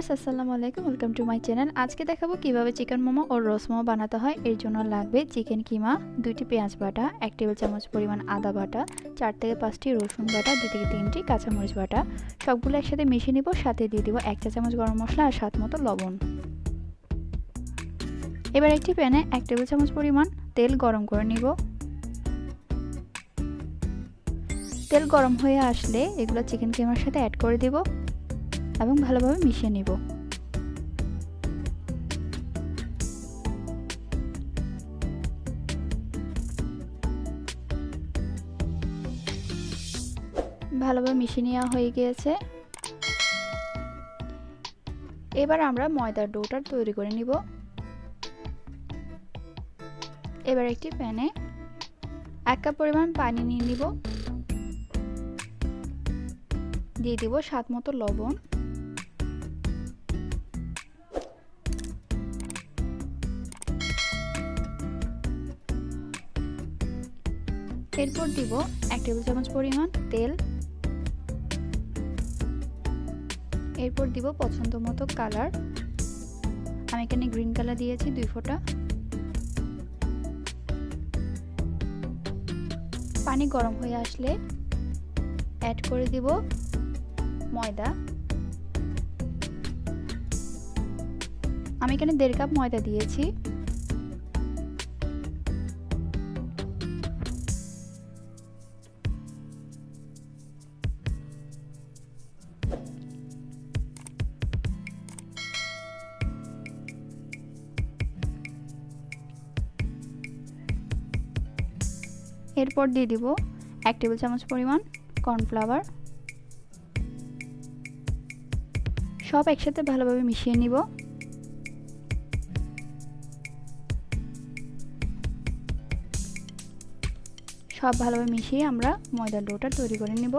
Viewers আসসালামু আলাইকুম, welcome to my channel. আজকে দেখাবো কিভাবে চিকেন মোমো ও রোস্ট মোমো বানাতে হয়। এর জন্য লাগবে চিকেন কিমা, 2টি পেঁয়াজ বাটা, 1 টেবিল চামচ পরিমাণ আদা বাটা, 4 থেকে 5টি রসুন বাটা, 2 থেকে 3টি কাঁচামরিচ বাটা। সবগুলো একসাথে মিশিয়ে নিব। সাথে দিয়ে দিব 1 চা চামচ গরম মশলা আর স্বাদ মতো লবণ। এবার একটি প্যানে 1 টেবিল চামচ পরিমাণ তেল গরম করে নিব। তেল গরম হয়ে আসলে এগুলো চিকেন কিমার সাথে অ্যাড করে দিব এবং ভালোভাবে মিশিয়ে নিব। ভালোভাবে মিশিয়ে নেওয়া হয়ে গিয়েছে। এবার আমরা ময়দার ডোটা তৈরি করে নিব। এবার একটি প্যানে 1 কাপ পরিমাণ পানি নিয়ে নিব। দিয়ে দিব স্বাদ মতো লবণ। এরপর দিব 1 টেবিল চামচ পরিমাণ তেল। এরপর দিব পছন্দ মতো কালার। আমি এখানে গ্রিন কালার দিয়েছি 2 ফোঁটা। পানি গরম হয়ে আসলে অ্যাড করে দিব ময়দা। আমি এখানে 1.5 কাপ ময়দা দিয়েছি। এরপর দিয়ে দিব 1 টেবিল চামচ পরিমাণ কর্নফ্লাওয়ার। সব একসাথে ভালোভাবে মিশিয়ে নিব। সব ভালোভাবে মিশিয়ে আমরা ময়দার ডোটা তৈরি করে নিব।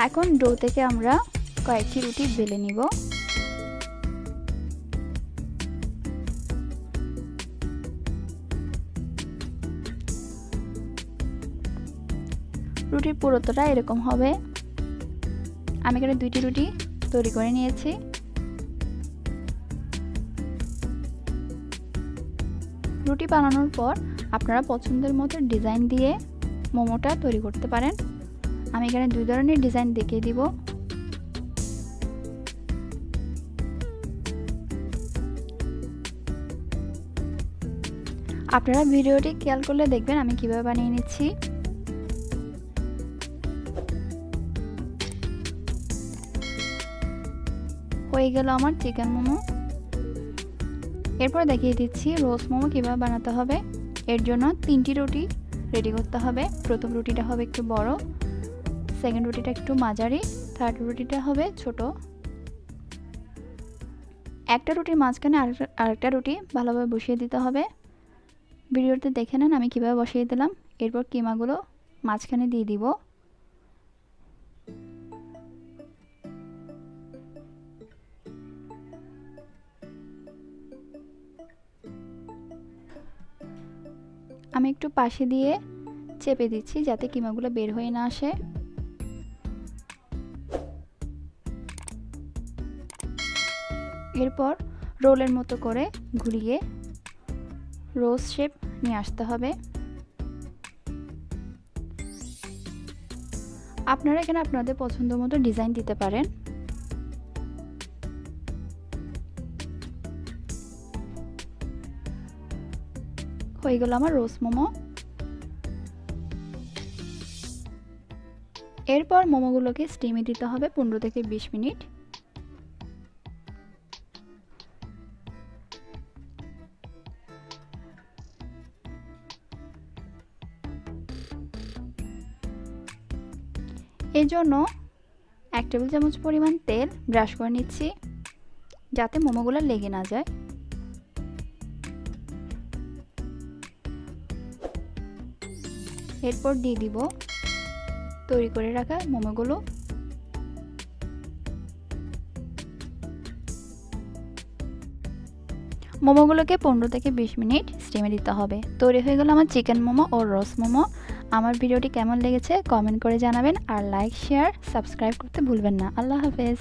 এখন ডো থেকে আমরা কয়েকটি রুটি বেলে নিব। রুটির পুরোটা এরকম হবে। আমি এখানে 2টি রুটি তৈরি করে নিয়েছি। রুটি বানানোর পর আপনারা পছন্দের মতো ডিজাইন দিয়ে মোমোটা তৈরি করতে পারেন। আমি এখানে 2 ধরনের ডিজাইন দেখিয়ে দিব। আপনারা ভিডিওটি খেয়াল করলে দেখবেন আমি কিভাবে বানিয়ে নিচ্ছি। হয়ে গেল আমার চিকেন মোমো। এরপর দেখিয়ে দিচ্ছি রোস্ট মোমো কিভাবে বানাতে হবে। এর জন্য 3টি রুটি রেডি করতে হবে। প্রথম রুটিটা হবে একটু বড়, সেকেন্ড রুটিটা একটু মাঝারি, থার্ড রুটিটা হবে ছোট। একটা রুটির মাঝখানে আরেকটা রুটি ভালোভাবে বসিয়ে দিতে হবে। ভিডিওতে দেখে নেন আমি কিভাবে বসিয়ে দিলাম। এরপর কিমাগুলো মাঝখানে দিয়ে দিব। আমি একটু পাশে দিয়ে চেপে দিচ্ছি যাতে কিমাগুলো বের হয়ে না আসে। এরপর রোলের মতো করে ঘুরিয়ে রোজ শেপ নিয়ে আসতে হবে। আপনারা এখানে আপনাদের পছন্দ মতো ডিজাইন দিতে পারেন। হয়ে গেল আমার রোস্ট মোমো। এরপর মোমোগুলোকে স্টিমে দিতে হবে 15 থেকে 20 মিনিট। এর জন্য 1 টেবিল চামচ পরিমাণ তেল ব্রাশ করে নিচ্ছি যাতে মোমোগুলো লেগে না যায়। এরপর দিয়ে দিব তৈরি করে রাখা মোমোগুলো। মোমোগুলোকে 15 থেকে 20 মিনিট স্টিমে দিতে হবে। তৈরি হয়ে গেল আমার চিকেন মোমো ও রোস্ট মোমো। আমার ভিডিওটি কেমন লেগেছে কমেন্ট করে জানাবেন, আর লাইক, শেয়ার, সাবস্ক্রাইব করতে ভুলবেন না। আল্লাহ হাফেজ।